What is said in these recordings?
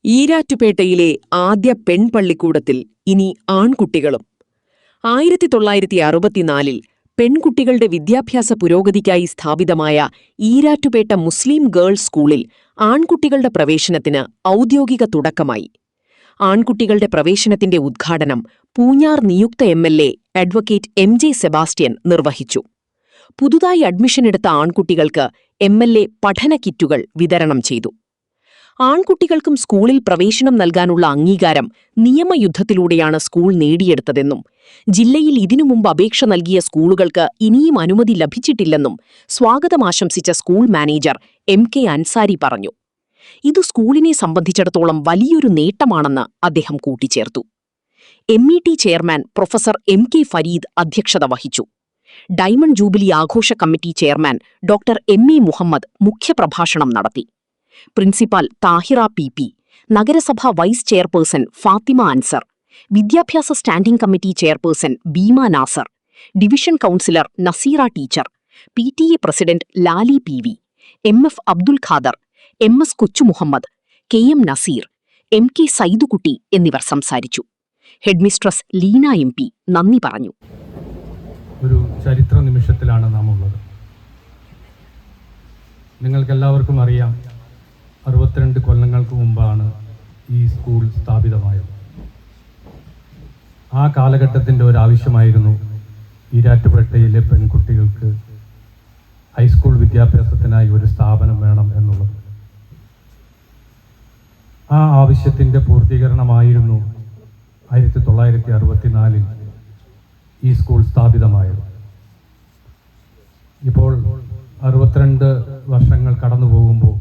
ഈരാറ്റുപേട്ടയിലെ ആദ്യ പെൺപള്ളിക്കൂടത്തിൽ ഇനി ആൺകുട്ടികളും. 1964 പെൺകുട്ടികളുടെ വിദ്യാഭ്യാസ പുരോഗതിക്കായി സ്ഥാപിതമായ ഈരാറ്റുപേട്ട മുസ്ലിം ഗേൾസ് സ്കൂളിൽ ആൺകുട്ടികളുടെ പ്രവേശനത്തിന് ഔദ്യോഗിക തുടക്കമായി. ആൺകുട്ടികളുടെ പ്രവേശനത്തിന്റെ ഉദ്ഘാടനം പൂഞ്ഞാർ നിയുക്ത MLA അഡ്വക്കേറ്റ് MJ സെബാസ്റ്റ്യൻ നിർവഹിച്ചു. പുതുതായി അഡ്മിഷനെടുത്ത ആൺകുട്ടികൾക്ക് MLA പഠന കിറ്റുകൾ വിതരണം ചെയ്തു. ആൺകുട്ടികൾക്കും സ്കൂളിൽ പ്രവേശനം നൽകാനുള്ള അംഗീകാരം നിയമയുദ്ധത്തിലൂടെയാണ് സ്കൂൾ നേടിയെടുത്തതെന്നും ജില്ലയിൽ ഇതിനു മുമ്പ് അപേക്ഷ നൽകിയ സ്കൂളുകൾക്ക് ഇനിയും അനുമതി ലഭിച്ചിട്ടില്ലെന്നും സ്വാഗതം ആശംസിച്ച സ്കൂൾ മാനേജർ MK അൻസാരി പറഞ്ഞു. ഇത് സ്കൂളിനെ സംബന്ധിച്ചിടത്തോളം വലിയൊരു നേട്ടമാണെന്ന് അദ്ദേഹം കൂട്ടിച്ചേർത്തു. MET chairman professor MK Farid അധ്യക്ഷത വഹിച്ചു. ഡയമണ്ട് ജൂബിലി ആഘോഷ committee chairman doctor MA Muhammad മുഖ്യപ്രഭാഷണം നടത്തി. പ്രിൻസിപ്പാൽ താഹിറ PP, നഗരസഭാ വൈസ് ചെയർപേഴ്സൺ ഫാത്തിമ അൻസർ, വിദ്യാഭ്യാസ standing committee chairperson Beema Nasar, division councillor Naseera teacher, PTA president Lali PV, MF Abdul Khader, MS Kochumuhammad, KM Nazeer, MK Saidukutty എന്നിവർ സംസാരിച്ചു. ഹെഡ്മിസ്ട്രസ് ലീന MP നന്ദി പറഞ്ഞു. ഒരു ചരിത്ര നിമിഷത്തിലാണ് നാം ഉള്ളത്. നിങ്ങൾക്കെല്ലാവർക്കും അറിയാം, 62 കൊല്ലങ്ങൾക്ക് മുമ്പാണ് ഈ സ്കൂൾ സ്ഥാപിതമായത്. ആ കാലഘട്ടത്തിൻ്റെ ഒരാവശ്യമായിരുന്നു ഈരാറ്റുപേട്ടയിലെ പെൺകുട്ടികൾക്ക് ഹൈസ്കൂൾ വിദ്യാഭ്യാസത്തിനായി ഒരു സ്ഥാപനം വേണം എന്നുള്ളത്. ആ ആവശ്യത്തിൻ്റെ പൂർത്തീകരണമായിരുന്നു 1964 ഈ സ്കൂൾ സ്ഥാപിതമായത്. ഇപ്പോൾ 62 വർഷങ്ങൾ കടന്നു പോകുമ്പോൾ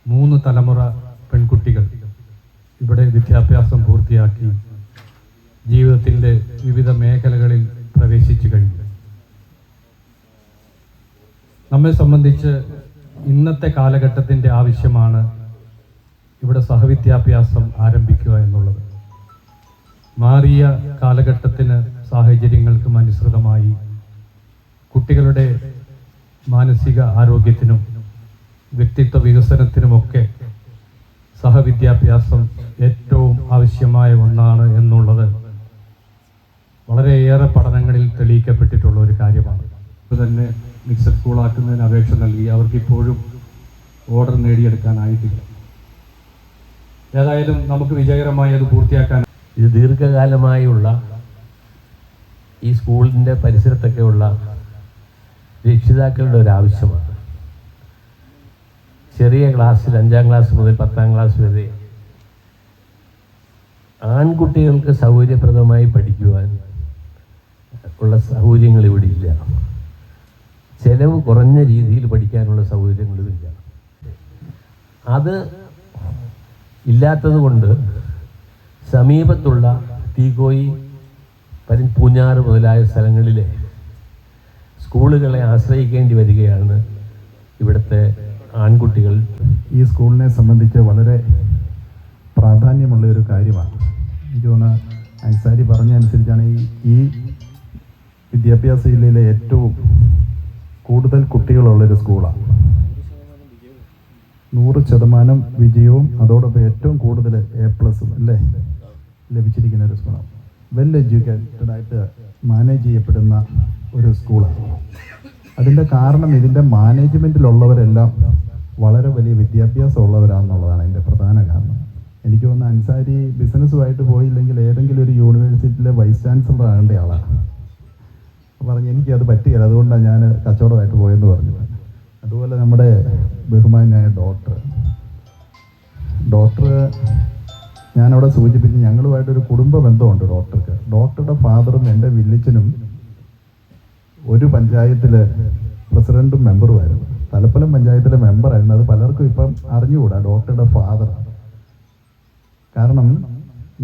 3 തലമുറ പെൺകുട്ടികൾ ഇവിടെ വിദ്യാഭ്യാസം പൂർത്തിയാക്കി ജീവിതത്തിൻ്റെ വിവിധ മേഖലകളിൽ പ്രവേശിച്ചു കഴിഞ്ഞു. നമ്മെ സംബന്ധിച്ച് ഇന്നത്തെ കാലഘട്ടത്തിൻ്റെ ആവശ്യമാണ് ഇവിടെ സഹവിദ്യാഭ്യാസം ആരംഭിക്കുക എന്നുള്ളത്. മാറിയ കാലഘട്ടത്തിന് സാഹചര്യങ്ങൾക്കും അനുസൃതമായി കുട്ടികളുടെ മാനസിക ആരോഗ്യത്തിനും വ്യക്തിത്വ വികസനത്തിനുമൊക്കെ സഹവിദ്യാഭ്യാസം ഏറ്റവും ആവശ്യമായ ഒന്നാണ് എന്നുള്ളത് വളരെയേറെ പഠനങ്ങളിൽ തെളിയിക്കപ്പെട്ടിട്ടുള്ള ഒരു കാര്യമാണ്. ഇപ്പോൾ തന്നെ മിക്സഡ് സ്കൂളാക്കുന്നതിന് അപേക്ഷ നൽകി അവർക്കിപ്പോഴും ഓർഡർ നേടിയെടുക്കാനായിട്ടില്ല. ഏതായാലും നമുക്ക് വിജയകരമായി അത് പൂർത്തിയാക്കാൻ ഇത് ദീർഘകാലമായുള്ള ഈ സ്കൂളിൻ്റെ പരിസരത്തൊക്കെയുള്ള രക്ഷിതാക്കളുടെ ഒരാവശ്യമാണ്. ചെറിയ ക്ലാസ്സിൽ 5ാം ക്ലാസ് മുതൽ 10ാം ക്ലാസ് വരെ ആൺകുട്ടികൾക്ക് സൗകര്യപ്രദമായി പഠിക്കുവാൻ ഉള്ള സൗകര്യങ്ങൾ ഇവിടെ ഇല്ല. ചെലവ് കുറഞ്ഞ രീതിയിൽ പഠിക്കാനുള്ള സൗകര്യങ്ങളുമില്ല. അത് ഇല്ലാത്തത് കൊണ്ട് സമീപത്തുള്ള തീകോയി, പൂഞ്ഞാറ് മുതലായ സ്ഥലങ്ങളിലെ സ്കൂളുകളെ ആശ്രയിക്കേണ്ടി വരികയാണ് ഇവിടുത്തെ ആൺകുട്ടികൾ. ഈ സ്കൂളിനെ സംബന്ധിച്ച് വളരെ പ്രാധാന്യമുള്ള ഒരു കാര്യമാണ്. എനിക്ക് തോന്നുന്നു അൻസാരി പറഞ്ഞ അനുസരിച്ചാണ് ഈ വിദ്യാഭ്യാസ ജില്ലയിലെ ഏറ്റവും കൂടുതൽ കുട്ടികളുള്ളൊരു സ്കൂളാണ്. 100% വിജയവും അതോടൊപ്പം ഏറ്റവും കൂടുതൽ A+ അല്ലേ ലഭിച്ചിരിക്കുന്ന ഒരു സ്കൂളാണ്. വെൽ എഡ്യൂക്കേറ്റഡ് ആയിട്ട് മാനേജ് ചെയ്യപ്പെടുന്ന ഒരു സ്കൂളാണ്. അതിൻ്റെ കാരണം ഇതിൻ്റെ മാനേജ്മെൻറ്റിലുള്ളവരെല്ലാം വളരെ വലിയ വിദ്യാഭ്യാസം ഉള്ളവരാണെന്നുള്ളതാണ് അതിൻ്റെ പ്രധാന കാരണം. എനിക്ക് തോന്നുന്നു അൻസാരി ബിസിനസ്സുമായിട്ട് പോയില്ലെങ്കിൽ ഏതെങ്കിലും ഒരു യൂണിവേഴ്സിറ്റിയിലെ വൈസ് ചാൻസലർ ആകേണ്ട ആളാണ്. പറഞ്ഞു എനിക്കത് പറ്റുകയില്ല, അതുകൊണ്ടാണ് ഞാൻ കച്ചവടമായിട്ട് പോയെന്ന് പറഞ്ഞു. അതുപോലെ നമ്മുടെ ബഹുമാനായ ഡോക്ടർ ഞാനവിടെ സൂചിപ്പിച്ച് ഞങ്ങളുമായിട്ടൊരു കുടുംബ ബന്ധമുണ്ട് ഡോക്ടർക്ക്. ഡോക്ടറുടെ ഫാദറും എൻ്റെ വില്ലിച്ചനും ഒരു പഞ്ചായത്തിൽ പ്രസിഡന്റും മെമ്പറുമായിരുന്നു. തലപ്പലം പഞ്ചായത്തിലെ മെമ്പറായിരുന്നു. അത് പലർക്കും ഇപ്പം അറിഞ്ഞുകൂടാ ഡോക്ടറുടെ ഫാദർ. കാരണം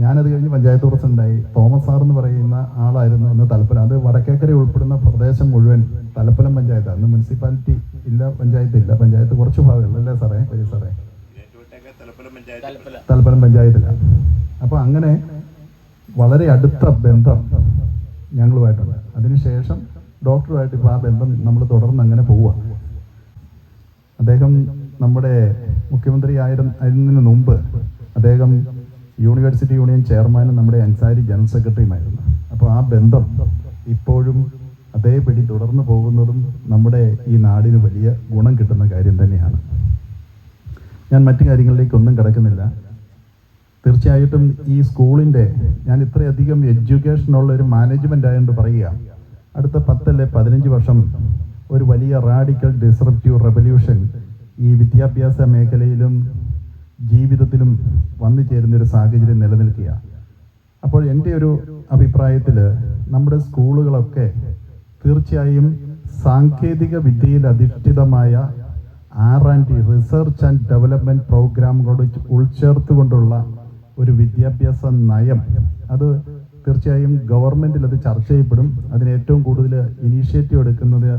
ഞാനത് കഴിഞ്ഞ് പഞ്ചായത്ത് പ്രസിഡന്റായി. തോമസ് സാർ എന്ന് പറയുന്ന ആളായിരുന്നു അന്ന് തലപ്പലം. അത് വടക്കേക്കര ഉൾപ്പെടുന്ന പ്രദേശം മുഴുവൻ തലപ്പലം പഞ്ചായത്ത്. അന്ന് മുനിസിപ്പാലിറ്റി ഇല്ല, പഞ്ചായത്ത് ഇല്ല. പഞ്ചായത്ത് കുറച്ച് ഭാഗമുള്ളൂ അല്ലേ സാറേ? സാറേ തലപ്പലം പഞ്ചായത്തിലാണ്. അപ്പോൾ അങ്ങനെ വളരെ അടുത്ത ബന്ധം ഞങ്ങളുമായിട്ടുണ്ട്. അതിനുശേഷം ഡോക്ടറുമായിട്ട് ഇപ്പോൾ ആ ബന്ധം നമ്മൾ തുടർന്ന് അങ്ങനെ പോവുക. അദ്ദേഹം നമ്മുടെ മുഖ്യമന്ത്രി ആയിരുന്നതിന് മുമ്പ് അദ്ദേഹം യൂണിവേഴ്സിറ്റി യൂണിയൻ ചെയർമാനും നമ്മുടെ അൻസാരി ജനറൽ സെക്രട്ടറിയുമായിരുന്നു. അപ്പോൾ ആ ബന്ധം ഇപ്പോഴും അതേപടി തുടർന്നു പോകുന്നതും നമ്മുടെ ഈ നാടിന് വലിയ ഗുണം കിട്ടുന്ന കാര്യം തന്നെയാണ്. ഞാൻ മറ്റു കാര്യങ്ങളിലേക്കൊന്നും കിടക്കുന്നില്ല. തീർച്ചയായിട്ടും ഈ സ്കൂളിൻ്റെ ഞാൻ ഇത്രയധികം എഡ്യൂക്കേഷനുള്ള ഒരു മാനേജ്മെൻ്റ് ആയതുകൊണ്ട് പറയുക, അടുത്ത 10 അല്ലെ 15 വർഷം ഒരു വലിയ റാഡിക്കൽ ഡിസ്റപ്റ്റീവ് റെവല്യൂഷൻ ഈ വിദ്യാഭ്യാസ മേഖലയിലും ജീവിതത്തിലും വന്നു ചേരുന്നൊരു സാഹചര്യം നിലനിൽക്കുക. അപ്പോൾ എൻ്റെ ഒരു അഭിപ്രായത്തിൽ നമ്മുടെ സ്കൂളുകളൊക്കെ തീർച്ചയായും സാങ്കേതിക വിദ്യയിൽ അധിഷ്ഠിതമായ R&D റിസർച്ച് ആൻഡ് ഡെവലപ്മെൻറ്റ് പ്രോഗ്രാമുകളോട് ഉൾച്ചേർത്തുകൊണ്ടുള്ള ഒരു വിദ്യാഭ്യാസ നയം അത് തീർച്ചയായും ഗവൺമെൻറ്റിൽ അത് ചർച്ച ചെയ്യപ്പെടും. അതിന് ഏറ്റവും കൂടുതൽ ഇനീഷ്യേറ്റീവ് എടുക്കുന്നത്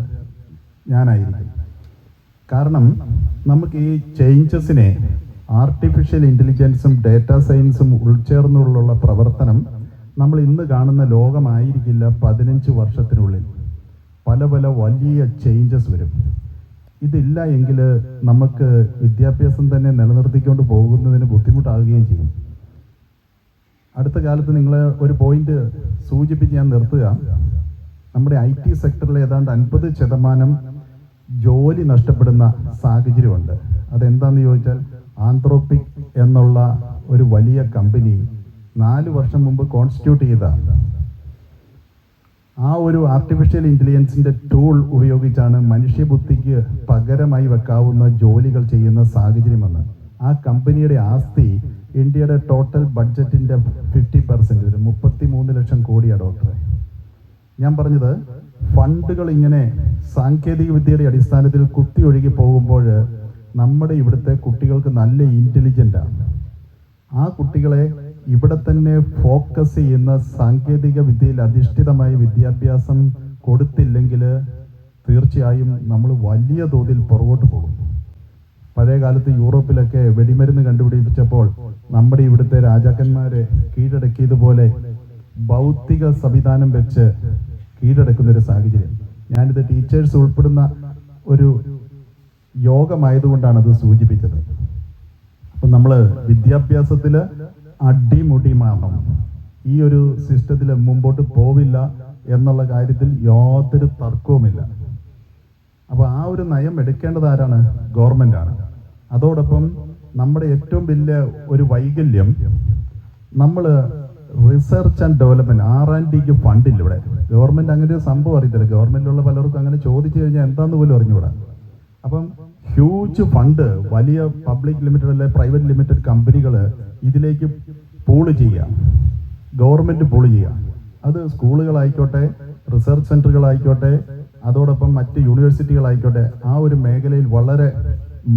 ഞാനായിരിക്കും. കാരണം നമുക്ക് ഈ ചേഞ്ചസിനെ ആർട്ടിഫിഷ്യൽ ഇൻ്റലിജൻസും ഡേറ്റാ സയൻസും ഉൾച്ചേർന്നുള്ള പ്രവർത്തനം നമ്മൾ ഇന്ന് കാണുന്ന ലോകമായിരിക്കില്ല. 15 വർഷത്തിനുള്ളിൽ പല പല വലിയ ചേഞ്ചസ് വരും. ഇതില്ല എങ്കിൽ നമുക്ക് വിദ്യാഭ്യാസം തന്നെ നിലനിർത്തിക്കൊണ്ട് പോകുന്നതിന് ബുദ്ധിമുട്ടാകുകയും ചെയ്യും. അടുത്ത കാലത്ത് നിങ്ങൾ ഒരു പോയിന്റ് സൂചിപ്പിച്ച് ഞാൻ നിർത്തുക. നമ്മുടെ IT സെക്ടറിൽ ഏതാണ്ട് 50% ജോലി നഷ്ടപ്പെടുന്ന സാഹചര്യമുണ്ട്. അതെന്താണെന്ന് ചോദിച്ചാൽ ആന്ത്രോപിക് എന്നുള്ള ഒരു വലിയ കമ്പനി 4 വർഷം മുമ്പ് കോൺസ്റ്റിറ്റ്യൂട്ട് ചെയ്ത ആ ഒരു ആർട്ടിഫിഷ്യൽ ഇൻ്റലിജൻസിൻ്റെ ടൂൾ ഉപയോഗിച്ചാണ് മനുഷ്യബുദ്ധിക്ക് പകരമായി വെക്കാവുന്ന ജോലികൾ ചെയ്യുന്ന സാഹചര്യമെന്ന്. ആ കമ്പനിയുടെ ആസ്തി ഇന്ത്യയുടെ ടോട്ടൽ ബഡ്ജറ്റിൻ്റെ 50%, 33 ലക്ഷം കോടിയാണ് ഡോക്ടറെ. ഞാൻ പറഞ്ഞത് ഫണ്ടുകൾ ഇങ്ങനെ സാങ്കേതിക വിദ്യയുടെ അടിസ്ഥാനത്തിൽ കുത്തിയൊഴുകി പോകുമ്പോൾ നമ്മുടെ ഇവിടുത്തെ കുട്ടികൾക്ക് നല്ല ഇൻ്റലിജൻ്റാണ്. ആ കുട്ടികളെ ഇവിടെ തന്നെ ഫോക്കസ് ചെയ്യുന്ന സാങ്കേതിക വിദ്യയിൽ അധിഷ്ഠിതമായ വിദ്യാഭ്യാസം കൊടുത്തില്ലെങ്കിൽ തീർച്ചയായും നമ്മൾ വലിയ തോതിൽ പുറകോട്ട് പോകും. പഴയ കാലത്ത് യൂറോപ്പിലൊക്കെ വെടിമരുന്ന് കണ്ടുപിടിപ്പിച്ചപ്പോൾ നമ്മുടെ ഇവിടുത്തെ രാജാക്കന്മാരെ കീഴടക്കിയതുപോലെ ഭൗതിക സംവിധാനം വെച്ച് കീഴടക്കുന്നൊരു സാഹചര്യം. ഞാനിത് ടീച്ചേഴ്സ് ഉൾപ്പെടുന്ന ഒരു യോഗമായതുകൊണ്ടാണ് അത് സൂചിപ്പിച്ചത്. അപ്പം നമ്മൾ വിദ്യാഭ്യാസത്തിൽ അടിമുടിമാണം ഈ ഒരു സിസ്റ്റത്തിൽ മുമ്പോട്ട് പോവില്ല എന്നുള്ള കാര്യത്തിൽ യാതൊരു തർക്കവുമില്ല. അപ്പോൾ ആ ഒരു നയം എടുക്കേണ്ടത് ആരാണ്? ഗവൺമെൻറ്റാണ്. അതോടൊപ്പം നമ്മുടെ ഏറ്റവും വലിയ ഒരു വൈകല്യം, നമ്മൾ റിസർച്ച് ആൻഡ് ഡെവലപ്മെൻറ്റ് R&Dക്ക് ഫണ്ടില്ല ഇവിടെ. ഗവൺമെൻറ് അങ്ങനെ ഒരു സംഭവം അറിയത്തില്ല. ഗവൺമെൻറ്റിലുള്ള പലർക്കും അങ്ങനെ ചോദിച്ചു കഴിഞ്ഞാൽ എന്താണെന്ന് പോലും അറിഞ്ഞുകൂടാ. അപ്പം ഹ്യൂജ് ഫണ്ട് വലിയ പബ്ലിക് ലിമിറ്റഡ് അല്ലെ പ്രൈവറ്റ് ലിമിറ്റഡ് കമ്പനികൾ ഇതിലേക്ക് പൂള് ചെയ്യുക, ഗവൺമെൻറ് പൂള് ചെയ്യുക. അത് സ്കൂളുകളായിക്കോട്ടെ, റിസർച്ച് സെൻ്ററുകളായിക്കോട്ടെ, അതോടൊപ്പം മറ്റ് യൂണിവേഴ്സിറ്റികളായിക്കോട്ടെ, ആ ഒരു മേഖലയിൽ വളരെ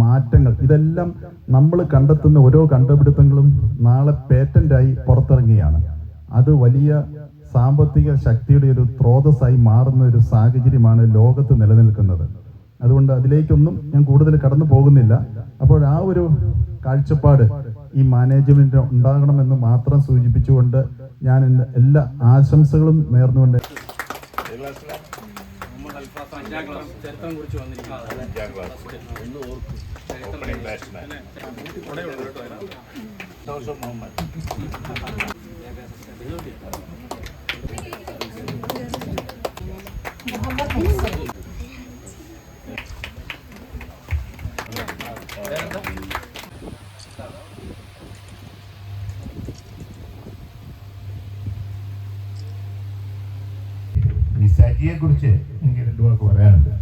മാറ്റങ്ങൾ, ഇതെല്ലാം നമ്മൾ കണ്ടെത്തുന്ന ഓരോ കണ്ടുപിടുത്തങ്ങളും നാളെ പേറ്റൻ്റായി പുറത്തിറങ്ങുകയാണ്. അത് വലിയ സാമ്പത്തിക ശക്തിയുടെ ഒരു സ്രോതസ്സായി മാറുന്ന ഒരു സാഹചര്യമാണ് ലോകത്ത് നിലനിൽക്കുന്നത്. അതുകൊണ്ട് അതിലേക്കൊന്നും ഞാൻ കൂടുതൽ കടന്നു പോകുന്നില്ല. അപ്പോൾ ആ ഒരു കാഴ്ചപ്പാട് ഈ മാനേജ്മെൻറ്റ് ഉണ്ടാകണമെന്ന് മാത്രം സൂചിപ്പിച്ചുകൊണ്ട് ഞാൻ എല്ലാ ആശംസകളും നേർന്നുകൊണ്ട് ഈ സജിയെ കുറിച്ച് എനിക്ക് 2 വാക്ക് പറയാനുണ്ട്.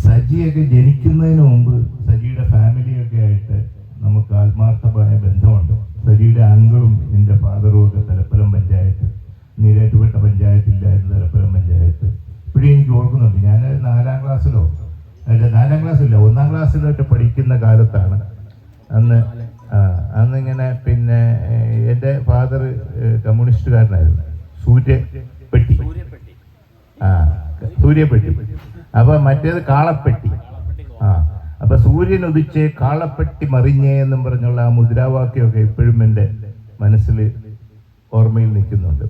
സജിയൊക്കെ ജനിക്കുന്നതിന് മുമ്പ് സജിയുടെ ഫാമിലിയൊക്കെ ആയിട്ട് നമുക്ക് ആത്മാർത്ഥമായ ബന്ധമുണ്ട്. സജിയുടെ അങ്കിളും എൻ്റെ ഫാദറും ഒക്കെ തലപ്പലം പഞ്ചായത്ത്, നീരാറ്റുപേട്ട പഞ്ചായത്തില്ലായിരുന്നു തലപ്പലം പഞ്ചായത്ത്. ഇപ്പോഴും എനിക്ക് ഓർക്കുന്നുണ്ട്. ഞാൻ 4ാം ക്ലാസ്സിലോ 4ാം ക്ലാസ്സില്ല 1ാം ക്ലാസ്സിലോട്ട് പഠിക്കുന്ന കാലത്താണ് അന്നിങ്ങനെ പിന്നെ എൻ്റെ ഫാദർ കമ്മ്യൂണിസ്റ്റുകാരനായിരുന്നു. സൂര്യപ്പെട്ടി. അപ്പൊ മറ്റേത് കാളപ്പെട്ടി. അപ്പൊ സൂര്യൻ ഉദിച്ച് കാളപ്പെട്ടി മറിഞ്ഞേ എന്നും പറഞ്ഞുള്ള ആ മുദ്രാവാക്യമൊക്കെ ഇപ്പോഴും എൻ്റെ മനസ്സിൽ ഓർമ്മയിൽ നിൽക്കുന്നുണ്ട്.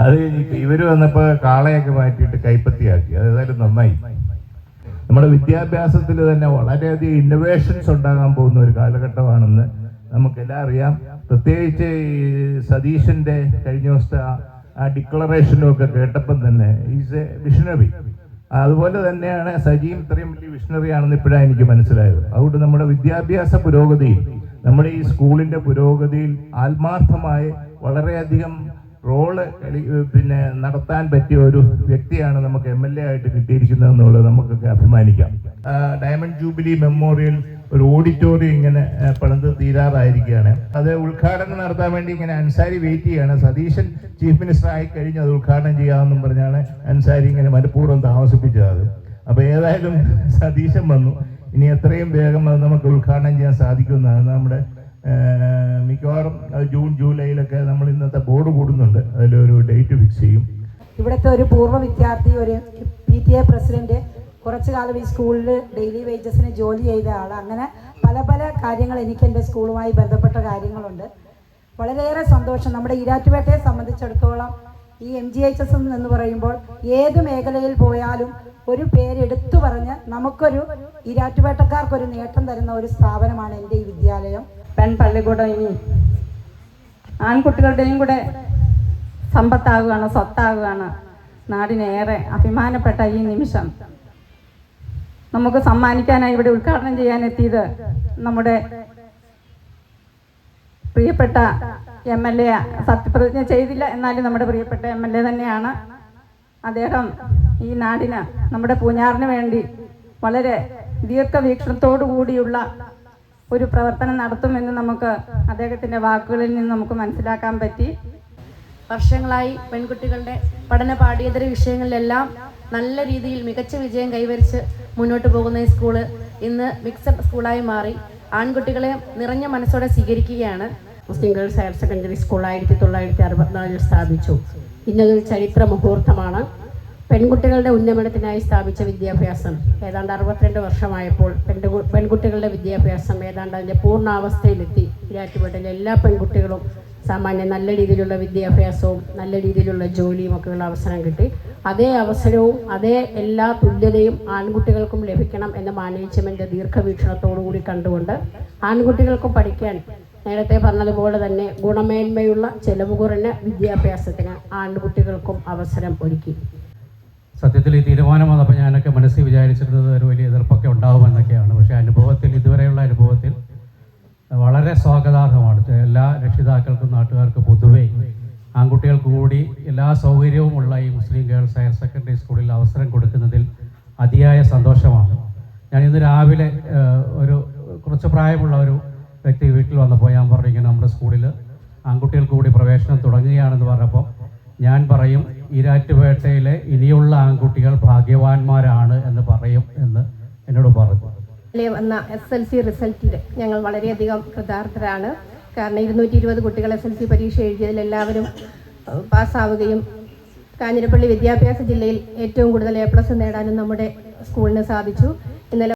അത് കഴിഞ്ഞിട്ട് ഇവർ വന്നപ്പോൾ കാളയൊക്കെ മാറ്റിയിട്ട് കൈപ്പത്തിയാക്കി. അത് ഏതായാലും നന്നായി. നമ്മുടെ വിദ്യാഭ്യാസത്തിൽ തന്നെ വളരെയധികം ഇന്നോവേഷൻസ് ഉണ്ടാകാൻ പോകുന്ന ഒരു കാലഘട്ടമാണെന്ന് നമുക്കെല്ലാം അറിയാം. പ്രത്യേകിച്ച് ഈ സതീശൻ്റെ കഴിഞ്ഞ ദിവസത്തെ ആ ഡിക്ലറേഷനും ഒക്കെ കേട്ടപ്പം തന്നെ ഈസ് എ വിഷണറി. അതുപോലെ തന്നെയാണ് സജിയും ഇത്രയും വലിയ വിഷണറി ആണെന്ന് ഇപ്പോഴാണ് എനിക്ക് മനസ്സിലായത്. അതുകൊണ്ട് നമ്മുടെ വിദ്യാഭ്യാസ പുരോഗതിയിൽ, നമ്മുടെ ഈ സ്കൂളിൻ്റെ പുരോഗതിയിൽ ആത്മാർത്ഥമായി വളരെയധികം റോള് നടത്താൻ പറ്റിയ ഒരു വ്യക്തിയാണ് നമുക്ക് MLA ആയിട്ട് കിട്ടിയിരിക്കുന്നതെന്നുള്ളത് നമുക്കൊക്കെ അഭിമാനിക്കാം. ഡയമണ്ട് ജൂബിലി മെമ്മോറിയൽ ഒരു ഓഡിറ്റോറിയം ഇങ്ങനെ പണിത് തീരാറായിരിക്കുകയാണ്. അത് ഉദ്ഘാടനം നടത്താൻ വേണ്ടി ഇങ്ങനെ അൻസാരി വെയിറ്റ് ചെയ്യാണ്. സതീശൻ ചീഫ് മിനിസ്റ്റർ ആയി കഴിഞ്ഞ് അത് ഉദ്ഘാടനം ചെയ്യാമെന്നും പറഞ്ഞാണ് അൻസാരി ഇങ്ങനെ മനഃപൂർവ്വം താമസിപ്പിച്ചത്. അപ്പോൾ ഏതായാലും സതീശൻ വന്നു. ഇനി എത്രയും വേഗം അത് നമുക്ക് ഉദ്ഘാടനം ചെയ്യാൻ സാധിക്കുമെന്നാണ് നമ്മുടെ മിക്കവാറും ജൂൺ ജൂലൈയിലൊക്കെ നമ്മൾ ഇന്നത്തെ ബോർഡ് കൂടുന്നുണ്ട്. അതിലൊരു ഡേറ്റ് ഫിക്സ് ചെയ്യും. ഇവിടുത്തെ ഒരു പൂർവ്വ വിദ്യാർത്ഥി, ഒരു PTA പ്രസിഡന്റ്, കുറച്ചു കാലം ഈ സ്കൂളിൽ ഡെയിലി വേജസിന് ജോലി ചെയ്ത ആൾ. അങ്ങനെ പല പല കാര്യങ്ങൾ എനിക്ക് എൻ്റെ സ്കൂളുമായി ബന്ധപ്പെട്ട കാര്യങ്ങളുണ്ട്. വളരെയേറെ സന്തോഷം. നമ്മുടെ ഈരാറ്റുപേട്ടയെ സംബന്ധിച്ചിടത്തോളം ഈ MGHS എന്ന് പറയുമ്പോൾ ഏത് മേഖലയിൽ പോയാലും ഒരു പേരെടുത്തു പറഞ്ഞ് നമുക്കൊരു ഈരാറ്റുപേട്ടക്കാർക്കൊരു നേട്ടം തരുന്ന ഒരു സ്ഥാപനമാണ് എൻ്റെ ഈ വിദ്യാലയം. പെൺപള്ളിക്കൂടം ഇനി ആൺകുട്ടികളുടെയും കൂടെ സമ്പത്താകുകയാണ്, സ്വത്താകുകയാണ്. നാടിനേറെ അഭിമാനപ്പെട്ട ഈ നിമിഷം നമുക്ക് സമ്മാനിക്കാനായി ഇവിടെ ഉദ്ഘാടനം ചെയ്യാനെത്തിയത് നമ്മുടെ പ്രിയപ്പെട്ട MLA, സത്യപ്രതിജ്ഞ ചെയ്തില്ല എന്നാലും നമ്മുടെ പ്രിയപ്പെട്ട MLA തന്നെയാണ്. അദ്ദേഹം ഈ നാടിന്, നമ്മുടെ പൂഞ്ഞാറിന് വേണ്ടി വളരെ ദീർഘവീക്ഷണത്തോടു കൂടിയുള്ള ഒരു പ്രവർത്തനം നടത്തുമെന്ന് നമുക്ക് അദ്ദേഹത്തിൻ്റെ വാക്കുകളിൽ നിന്ന് നമുക്ക് മനസ്സിലാക്കാൻ പറ്റി. വർഷങ്ങളായി പെൺകുട്ടികളുടെ പഠന പാഠ്യേതര വിഷയങ്ങളിലെല്ലാം നല്ല രീതിയിൽ മികച്ച വിജയം കൈവരിച്ച് മുന്നോട്ട് പോകുന്ന ഈ സ്കൂള് ഇന്ന് മിക്സഡ് സ്കൂളായി മാറി ആൺകുട്ടികളെ നിറഞ്ഞ മനസ്സോടെ സ്വീകരിക്കുകയാണ്. മുസ്ലിം ഗേൾസ് ഹയർ സെക്കൻഡറി സ്കൂൾ 1964 സ്ഥാപിച്ചു. ഇന്നതൊരു ചരിത്ര മുഹൂർത്തമാണ്. പെൺകുട്ടികളുടെ ഉന്നമനത്തിനായി സ്ഥാപിച്ച വിദ്യാഭ്യാസം ഏതാണ്ട് 62 വർഷമായപ്പോൾ പെൺകുട്ടികളുടെ വിദ്യാഭ്യാസം ഏതാണ്ട് അതിൻ്റെ പൂർണ്ണാവസ്ഥയിലെത്തി. ഈരാറ്റുപേട്ടയിലെ എല്ലാ പെൺകുട്ടികളും സാമാന്യം നല്ല രീതിയിലുള്ള വിദ്യാഭ്യാസവും നല്ല രീതിയിലുള്ള ജോലിയും ഒക്കെയുള്ള അവസരം കിട്ടി. അതേ അവസരവും അതേ എല്ലാ തുല്യതയും ആൺകുട്ടികൾക്കും ലഭിക്കണം എന്ന മാനേജ്മെൻറ്റ് ദീർഘവീക്ഷണത്തോടുകൂടി കണ്ടുകൊണ്ട് ആൺകുട്ടികൾക്കും പഠിക്കാൻ, നേരത്തെ പറഞ്ഞതുപോലെ തന്നെ ഗുണമേന്മയുള്ള ചെലവ് കുറഞ്ഞ വിദ്യാഭ്യാസത്തിന് ആൺകുട്ടികൾക്കും അവസരം ഒരുക്കി. സത്യത്തിൽ ഈ തീരുമാനം വന്നപ്പോൾ ഞാനൊക്കെ മനസ്സിൽ വിചാരിച്ചിരുന്നത് ഒരു വലിയ എതിർപ്പൊക്കെ ഉണ്ടാകുമെന്നൊക്കെയാണ്. പക്ഷേ ഇതുവരെയുള്ള അനുഭവത്തിൽ വളരെ സ്വാഗതാർഹമാണ്. എല്ലാ രക്ഷിതാക്കൾക്കും നാട്ടുകാർക്ക് പൊതുവേ ആൺകുട്ടികൾക്ക് കൂടി എല്ലാ സൗകര്യവുമുള്ള ഈ മുസ്ലിം ഗേൾസ് ഹയർ സെക്കൻഡറി സ്കൂളിൽ അവസരം കൊടുക്കുന്നതിൽ അതിയായ സന്തോഷമാണ്. ഞാൻ ഇന്ന് രാവിലെ കുറച്ച് പ്രായമുള്ള ഒരു വ്യക്തി വീട്ടിൽ വന്നപ്പോൾ ഞാൻ പറഞ്ഞു, ഇങ്ങനെ നമ്മുടെ സ്കൂളിൽ ആൺകുട്ടികൾക്ക് കൂടി പ്രവേശനം തുടങ്ങുകയാണെന്ന് പറഞ്ഞപ്പോൾ ഞാൻ പറയും, ഈരാറ്റുപേട്ടയിലെ ഇനിയുള്ള ആൺകുട്ടികൾ ഭാഗ്യവാന്മാരാണ് എന്ന് പറയും എന്ന് എന്നോട് പറഞ്ഞു. വന്ന SLC റിസൾട്ടിൽ ഞങ്ങൾ വളരെയധികം കൃതാർത്ഥരാണ്. കാരണം 220 കുട്ടികൾ SLC പരീക്ഷ എഴുതിയതിൽ എല്ലാവരും പാസ്സാവുകയും കാഞ്ഞിരപ്പള്ളി വിദ്യാഭ്യാസ ജില്ലയിൽ ഏറ്റവും കൂടുതൽ A+ നേടാനും നമ്മുടെ സ്കൂളിന് സാധിച്ചു. ഇന്നലെ